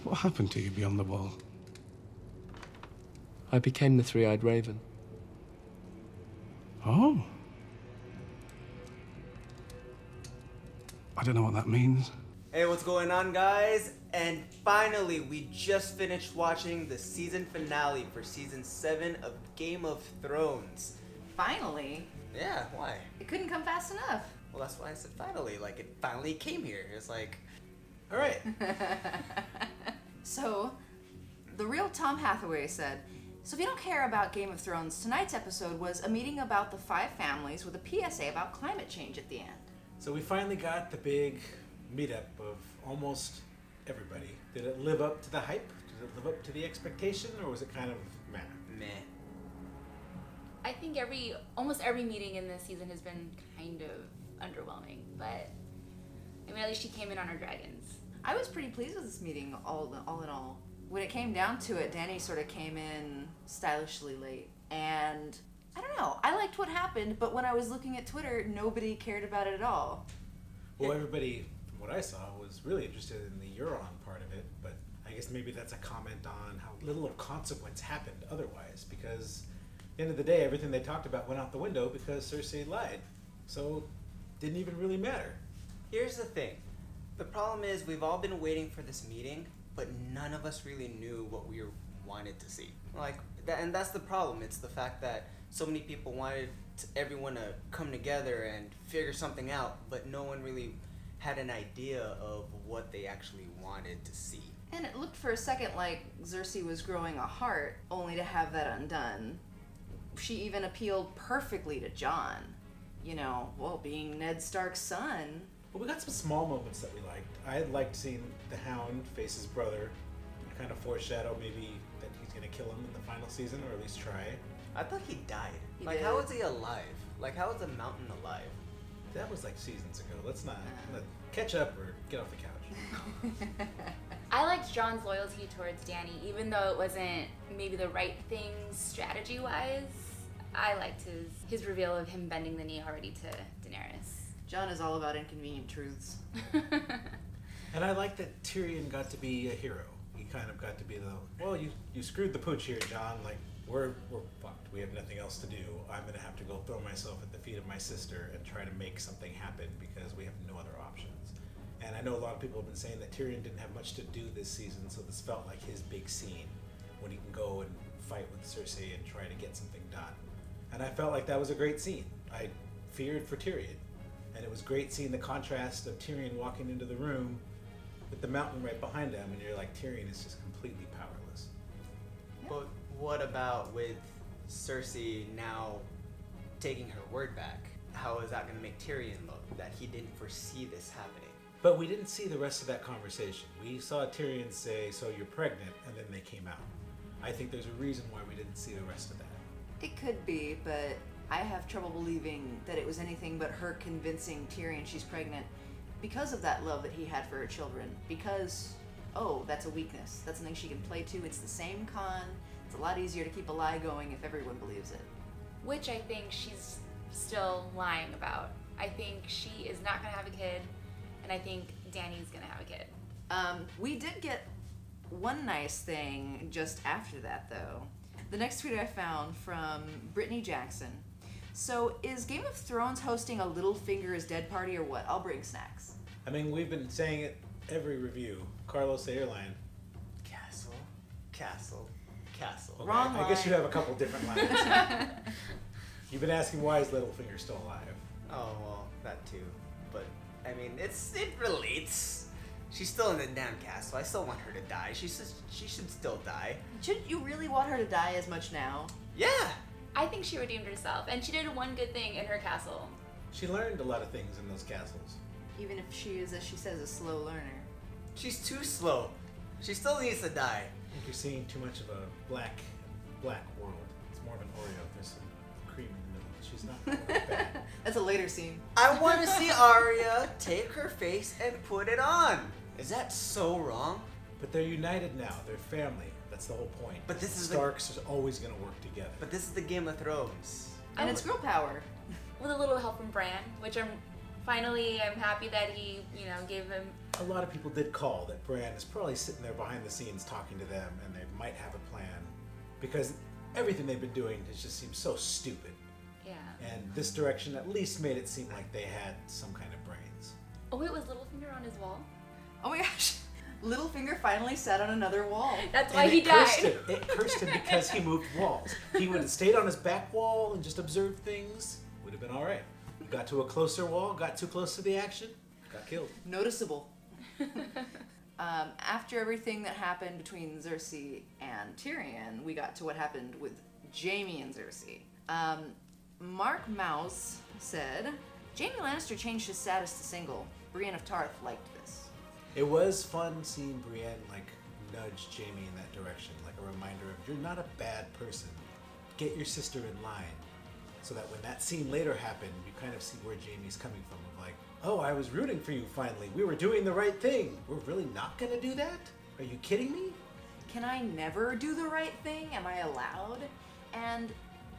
What happened to you beyond the wall? I became the three-eyed raven. Oh. I don't know what that means. Hey, what's going on, guys? And finally, we just finished watching the season finale for season 7 of Game of Thrones. Finally? Yeah, why? It couldn't come fast enough. Well, that's why I said finally. Like, it finally came here. It's like, all right. So, the real Tom Hathaway said, so if you don't care about Game of Thrones, tonight's episode was a meeting about the 5 families with a PSA about climate change at the end. So we finally got the big meetup of almost everybody. Did it live up to the hype? Did it live up to the expectation, or was it kind of meh? Meh. I think almost every meeting in this season has been kind of underwhelming, but I mean, at least she came in on her dragons. I was pretty pleased with this meeting, all in all. When it came down to it, Dany sort of came in stylishly late, and I don't know, I liked what happened, but when I was looking at Twitter, nobody cared about it at all. Well, everybody, from what I saw, was really interested in the Euron part of it, but I guess maybe that's a comment on how little of consequence happened otherwise, because at the end of the day, everything they talked about went out the window because Cersei lied. So, didn't even really matter. Here's the thing. The problem is we've all been waiting for this meeting, but none of us really knew what we wanted to see. And that's the problem. It's the fact that so many people wanted everyone to come together and figure something out, but no one really had an idea of what they actually wanted to see. And it looked for a second like Cersei was growing a heart, only to have that undone. She even appealed perfectly to Jon. You know, well, being Ned Stark's son. Well, we got some small moments that we liked. I liked seeing the Hound face his brother, and kind of foreshadow maybe that he's going to kill him in the final season, or at least try. I thought he died. He like, did. how is he alive? Like, how is the mountain alive? That was like seasons ago. Let's not catch up or get off the couch. I liked Jon's loyalty towards Dany, even though it wasn't maybe the right thing strategy-wise. I liked his reveal of him bending the knee already to Daenerys. Jon is all about inconvenient truths. And I like that Tyrion got to be a hero. He kind of got to be the, well, you screwed the pooch here, Jon. Like, we're fucked. We have nothing else to do. I'm going to have to go throw myself at the feet of my sister and try to make something happen because we have no other options. And I know a lot of people have been saying that Tyrion didn't have much to do this season, so this felt like his big scene when he can go and fight with Cersei and try to get something done. And I felt like that was a great scene. I feared for Tyrion. And it was great seeing the contrast of Tyrion walking into the room with the mountain right behind him, and you're like, Tyrion is just completely powerless. But what about with Cersei now taking her word back? How is that going to make Tyrion look that he didn't foresee this happening? But we didn't see the rest of that conversation. We saw Tyrion say, so you're pregnant, and then they came out. I think there's a reason why we didn't see the rest of that. It could be, but I have trouble believing that it was anything but her convincing Tyrion she's pregnant because of that love that he had for her children. Because, oh, that's a weakness. That's something she can play to. It's the same con. It's a lot easier to keep a lie going if everyone believes it. Which I think she's still lying about. I think she is not going to have a kid, and I think Dany's going to have a kid. We did get one nice thing just after that, though. The next tweet I found from Brittany Jackson. So, is Game of Thrones hosting a Littlefinger's dead party or what? I'll bring snacks. I mean, we've been saying it every review. Carlo, say your line. Castle, castle, castle. Okay, Wrong I guess you line. have a couple different lines. You've been asking why is Littlefinger still alive? Oh, well, that too. But, I mean, it relates. She's still in the damn castle. I still want her to die. She should still die. Shouldn't you really want her to die as much now? Yeah! I think she redeemed herself, and she did one good thing in her castle. She learned a lot of things in those castles. Even if she is, as she says, a slow learner. She's too slow. She still needs to die. I think you're seeing too much of a black world. It's more of an Oreo. There's some cream in the middle. She's not quite bad. That's a later scene. I want to see Arya take her face and put it on. Is that so wrong? But they're united now. They're family. That's the whole point. But this is Starks is always going to work together. But this is the Game of Thrones. And it's girl power. With a little help from Bran, which I'm Finally, I'm happy that he, gave him. A lot of people did call that Bran is probably sitting there behind the scenes talking to them, and they might have a plan, because everything they've been doing has just seemed so stupid. Yeah. And this direction at least made it seem like they had some kind of brains. Oh, it was Littlefinger on his wall? Oh my gosh. Littlefinger finally sat on another wall. That's why And he it cursed died. him. It cursed him because he moved walls. He would have stayed on his back wall and just observed things, would have been all right. Got to a closer wall, got too close to the action, got killed. Noticeable. After everything that happened between Cersei and Tyrion, we got to what happened with Jaime and Cersei. Mark Mouse said, Jaime Lannister changed his status to single. Brienne of Tarth liked this. It was fun seeing Brienne nudge Jaime in that direction, like a reminder of, you're not a bad person. Get your sister in line. So that when that scene later happened, you kind of see where Jaime's coming from, of like, oh, I was rooting for you finally. We were doing the right thing. We're really not gonna do that? Are you kidding me? Can I never do the right thing? Am I allowed? And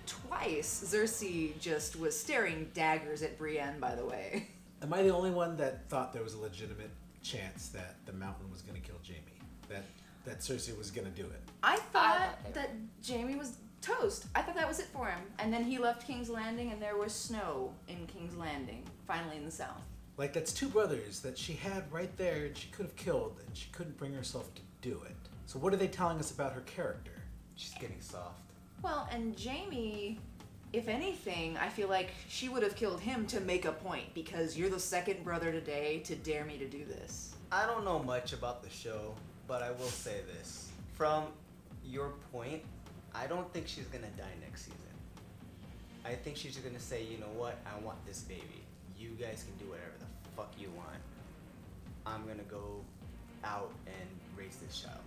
twice, Cersei just was staring daggers at Brienne, by the way. Am I the only one that thought there was a legitimate chance that the Mountain was gonna kill Jaime? That Cersei was gonna do it? I thought that Jaime was toast. I thought that was it for him. And then he left King's Landing and there was snow in King's Landing, finally in the south. Like, that's two brothers that she had right there and she could have killed, and she couldn't bring herself to do it. So what are they telling us about her character? She's getting soft. Well, and Jaime, if anything, I feel like she would have killed him to make a point, because you're the second brother today to dare me to do this. I don't know much about the show, but I will say this. From your point, I don't think she's gonna die next season. I think she's gonna say, you know what, I want this baby. You guys can do whatever the fuck you want. I'm gonna go out and raise this child.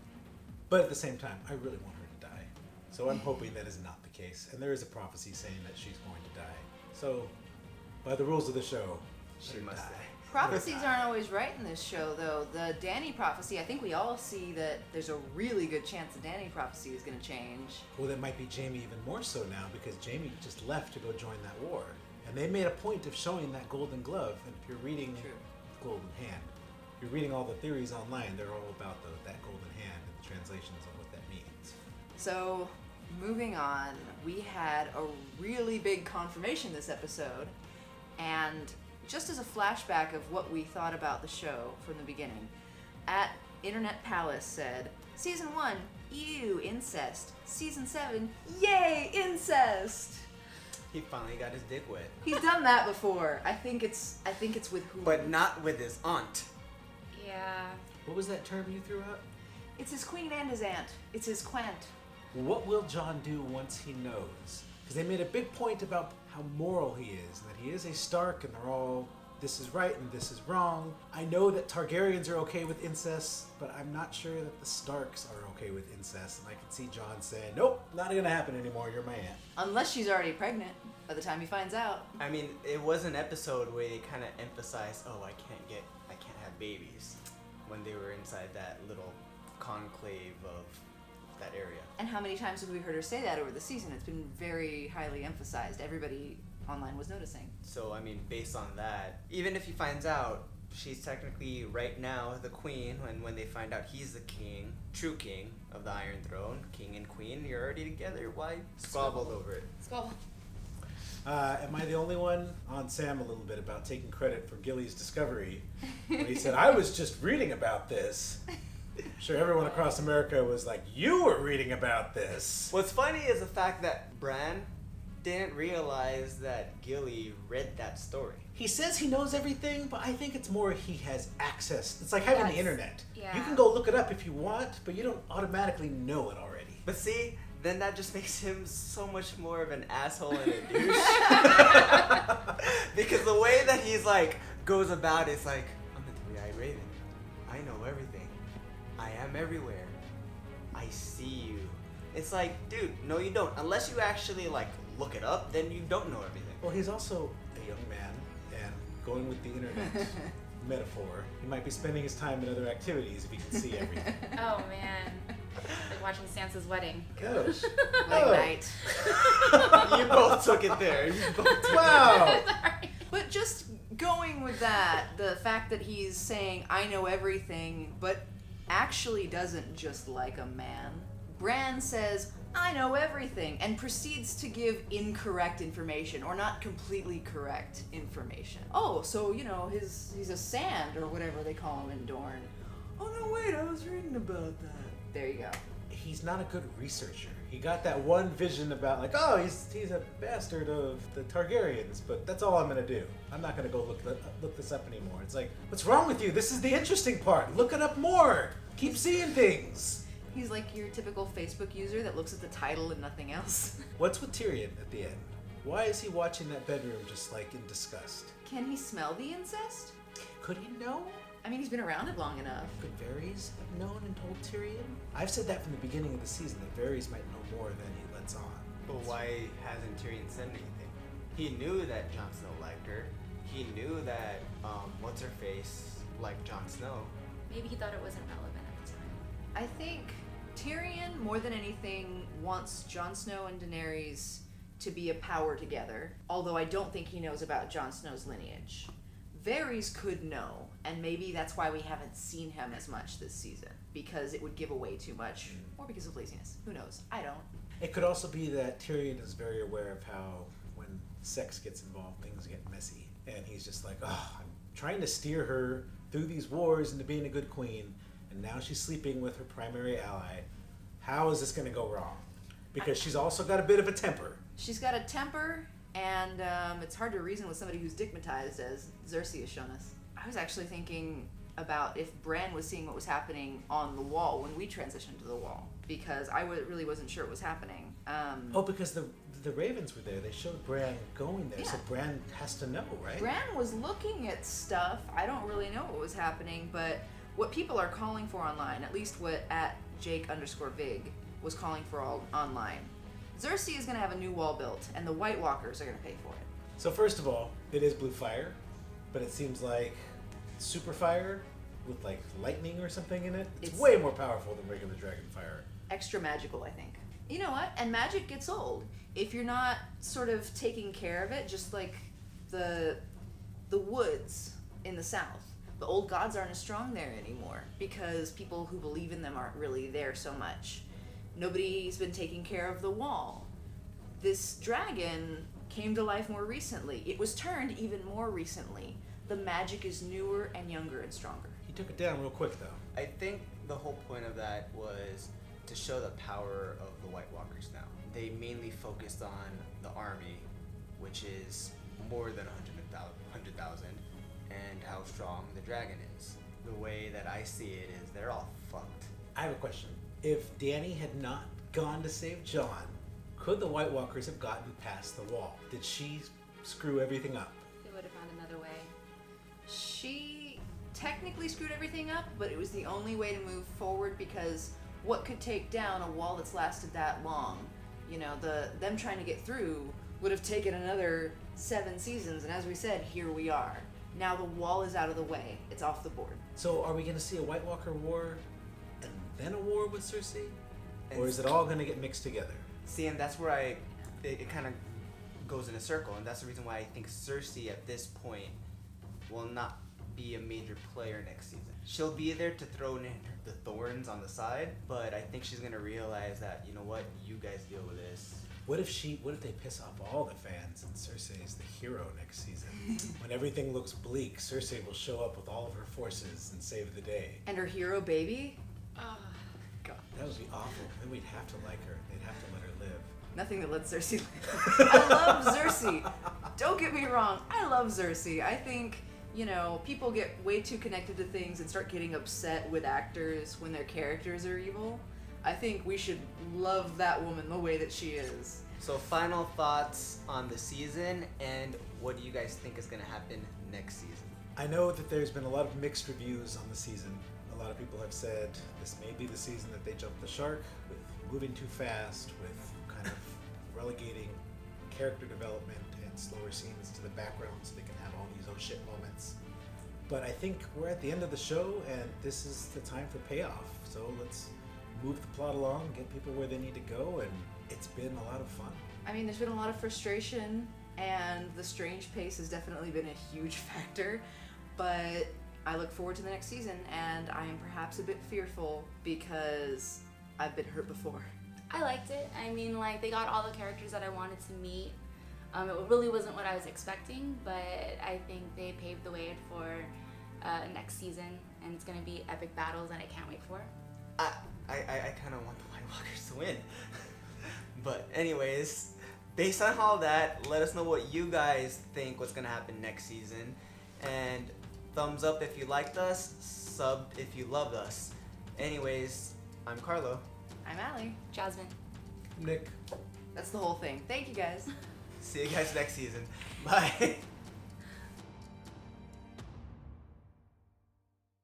But at the same time, I really want her to die. So I'm hoping that is not the case. And there is a prophecy saying that she's going to die. So, by the rules of the show, She let her must die. die. Prophecies aren't always right in this show, though. The Dany prophecy, I think we all see that there's a really good chance the Dany prophecy is going to change. Well, that might be Jaime even more so now, because Jaime just left to go join that war. And they made a point of showing that golden glove. And if you're reading Golden Hand, if you're reading all the theories online, they're all about that golden hand and the translations of what that means. So, moving on, we had a really big confirmation this episode. And just as a flashback of what we thought about the show from the beginning, at Internet Palace said, Season 1, ew, incest. Season 7, yay, incest! He finally got his dick wet. He's done that before. I think it's with Hulu. But not with his aunt. Yeah. What was that term you threw out? It's his queen and his aunt. It's his quant. What will Jon do once he knows? Because they made a big point about how moral he is, and that he is a Stark, and they're all, this is right and this is wrong. I know that Targaryens are okay with incest, but I'm not sure that the Starks are okay with incest, and I can see Jon saying, nope, not gonna happen anymore, you're my aunt. Unless she's already pregnant by the time he finds out. I mean, it was an episode where they kind of emphasized, oh, I can't have babies, when they were inside that little conclave of that area. And how many times have we heard her say that over the season? It's been very highly emphasized. Everybody online was noticing. So, I mean, based on that, even if he finds out, she's technically right now the queen, and when they find out he's the king, true king of the Iron Throne, king and queen, you're already together. Why squabble over it? Squabble. Am I the only one on Sam a little bit about taking credit for Gilly's discovery when he said, I was just reading about this? I'm sure everyone across America was like, you were reading about this. What's funny is the fact that Bran didn't realize that Gilly read that story. He says he knows everything, but I think it's more he has access. It's like having the internet. Yeah. You can go look it up if you want, but you don't automatically know it already. But see, then that just makes him so much more of an asshole and a douche. Because the way that he's like, goes about it's like, I'm the three-eyed raven. I know everything. I am everywhere. I see you. It's like, dude, no you don't. Unless you actually like look it up, then you don't know everything. Well, he's also a young man, and going with the internet metaphor, he might be spending his time in other activities if he can see everything. Oh man. Like watching Sansa's wedding. Gosh. Like night. You both took it there. You both took Wow. Sorry. But just going with that, the fact that he's saying, I know everything, but actually doesn't just like a man. Bran says, I know everything, and proceeds to give incorrect information, or not completely correct information. Oh, so, he's a sand, or whatever they call him in Dorne. Oh, no, wait, I was reading about that. There you go. He's not a good researcher. He got that one vision about he's a bastard of the Targaryens, but that's all I'm gonna do. I'm not gonna go look this up anymore. It's like, what's wrong with you? This is the interesting part. Look it up more. Keep seeing things. He's like your typical Facebook user that looks at the title and nothing else. What's with Tyrion at the end? Why is he watching that bedroom just like in disgust? Can he smell the incest? Could he know? I mean, he's been around it long enough. Could Varys have known and told Tyrion? I've said that from the beginning of the season, that Varys might know more than he lets on. But why hasn't Tyrion said anything? He knew that Jon Snow liked her. He knew that, what's-her-face liked Jon Snow. Maybe he thought it wasn't relevant at the time. I think Tyrion, more than anything, wants Jon Snow and Daenerys to be a power together, although I don't think he knows about Jon Snow's lineage. Varys could know, and maybe that's why we haven't seen him as much this season, because it would give away too much, or because of laziness. Who knows? I don't. It could also be that Tyrion is very aware of how when sex gets involved, things get messy. And he's just like, I'm trying to steer her through these wars into being a good queen, and now she's sleeping with her primary ally. How is this going to go wrong? Because she's also got a bit of a temper. She's got a temper, and it's hard to reason with somebody who's stigmatized, as Cersei has shown us. I was actually thinking about if Bran was seeing what was happening on the wall when we transitioned to the wall, because I really wasn't sure what was happening. Because the Ravens were there. They showed Bran going there, so Bran has to know, right? Bran was looking at stuff. I don't really know what was happening, but what people are calling for online, at least what at Jake_Vig was calling for online, Cersei is going to have a new wall built, and the White Walkers are going to pay for it. So first of all, it is blue fire, but it seems like super fire with like lightning or something in it. It's way more powerful than regular dragon fire. Extra magical, I think. You know what? And magic gets old. If you're not sort of taking care of it, just like the woods in the south. The old gods aren't as strong there anymore because people who believe in them aren't really there so much. Nobody's been taking care of the wall. This dragon came to life more recently. It was turned even more recently. The magic is newer and younger and stronger. He took it down real quick, though. I think the whole point of that was to show the power of the White Walkers now. They mainly focused on the army, which is more than 100,000, and how strong the dragon is. The way that I see it is they're all fucked. I have a question. If Dany had not gone to save Jon, could the White Walkers have gotten past the wall? Did she screw everything up? They would have found another way. She technically screwed everything up, but it was the only way to move forward because what could take down a wall that's lasted that long? You know, them trying to get through would have taken another 7 seasons, and as we said, here we are. Now the wall is out of the way. It's off the board. So are we going to see a White Walker war and then a war with Cersei? Or is it all going to get mixed together? See, and that's where it kind of goes in a circle, and that's the reason why I think Cersei at this point will not be a major player next season. She'll be there to throw in the thorns on the side, but I think she's gonna realize that, you know what, you guys deal with this. What if they piss off all the fans and Cersei is the hero next season? When everything looks bleak, Cersei will show up with all of her forces and save the day. And her hero baby? Oh, God. That would be awful. Then we'd have to like her. They'd have to let her live. Nothing that lets Cersei live. I love Cersei. Don't get me wrong. I love Cersei. I think, you know, people get way too connected to things and start getting upset with actors when their characters are evil. I think we should love that woman the way that she is. So final thoughts on the season, and what do you guys think is gonna happen next season? I know that there's been a lot of mixed reviews on the season. A lot of people have said this may be the season that they jumped the shark with moving too fast, with kind of relegating character development and slower scenes to the background so they can have all these oh shit moments. But I think we're at the end of the show and this is the time for payoff. So let's move the plot along, get people where they need to go, and it's been a lot of fun. I mean, there's been a lot of frustration and the strange pace has definitely been a huge factor, but I look forward to the next season, and I am perhaps a bit fearful because I've been hurt before. I liked it. I mean, like, they got all the characters that I wanted to meet. It really wasn't what I was expecting, but I think they paved the way for next season, and it's going to be epic battles that I can't wait for. I kind of want the White Walkers to win. But anyways, based on all that, let us know what you guys think what's going to happen next season. And thumbs up if you liked us, sub if you loved us. Anyways, I'm Carlo. I'm Allie. Jasmine. Nick. That's the whole thing. Thank you guys. See you guys next season. Bye.